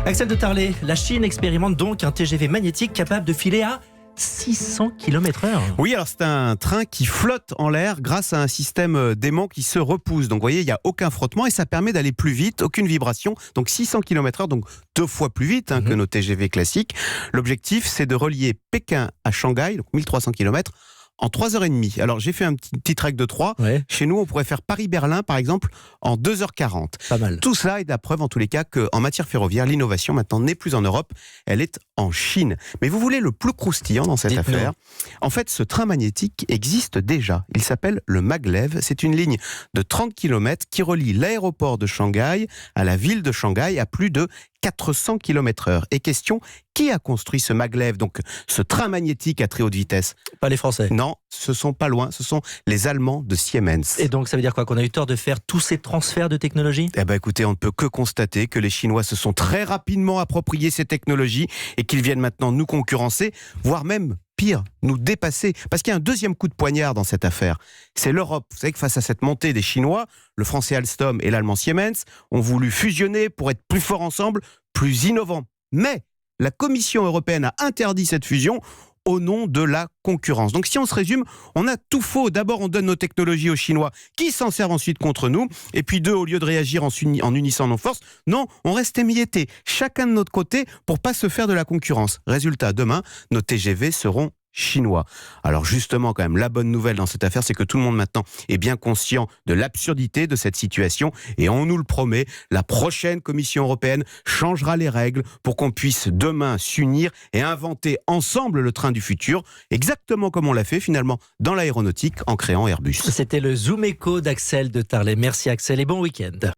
Axel de Tarlet, la Chine expérimente donc un TGV magnétique capable de filer à 600 km/h. Oui, alors c'est un train qui flotte en l'air grâce à un système d'aimant qui se repousse. Donc vous voyez, il n'y a aucun frottement et ça permet d'aller plus vite, aucune vibration. Donc 600 km/h, donc 2 fois plus vite que nos TGV classiques. L'objectif, c'est de relier Pékin à Shanghai, donc 1300 km, en 3h30. Alors j'ai fait un petit trek de 3. Ouais. Chez nous, on pourrait faire Paris-Berlin, par exemple, en 2h40. Pas mal. Tout cela est la preuve, en tous les cas, qu'en matière ferroviaire, l'innovation maintenant n'est plus en Europe, elle est en Chine. Mais vous voulez le plus croustillant dans cette Dites-nous. affaire? En fait, ce train magnétique existe déjà. Il s'appelle le Maglev. C'est une ligne de 30 km qui relie l'aéroport de Shanghai à la ville de Shanghai à plus de 400 km/h. Et question, qui a construit ce Maglev, donc ce train magnétique à très haute vitesse? Pas les Français. Non, ce sont pas loin, ce sont les Allemands de Siemens. Et donc ça veut dire quoi? Qu'on a eu tort de faire tous ces transferts de technologie? Eh ben écoutez, on ne peut que constater que les Chinois se sont très rapidement appropriés ces technologies et qu'ils viennent maintenant nous concurrencer, voire même pire, nous dépasser. Parce qu'il y a un deuxième coup de poignard dans cette affaire. C'est l'Europe. Vous savez que face à cette montée des Chinois, le français Alstom et l'allemand Siemens ont voulu fusionner pour être plus forts ensemble, plus innovants. Mais la Commission européenne a interdit cette fusion au nom de la concurrence. Donc si on se résume, on a tout faux. D'abord, on donne nos technologies aux Chinois qui s'en servent ensuite contre nous. Et puis deux, au lieu de réagir en unissant nos forces, non, on reste émiettés, chacun de notre côté, pour pas se faire de la concurrence. Résultat, demain, nos TGV seront chinois. Alors justement, quand même, la bonne nouvelle dans cette affaire, c'est que tout le monde maintenant est bien conscient de l'absurdité de cette situation et on nous le promet, la prochaine Commission européenne changera les règles pour qu'on puisse demain s'unir et inventer ensemble le train du futur, exactement comme on l'a fait finalement dans l'aéronautique en créant Airbus. C'était le Zoom Echo d'Axel de Tarlet. Merci Axel et bon week-end.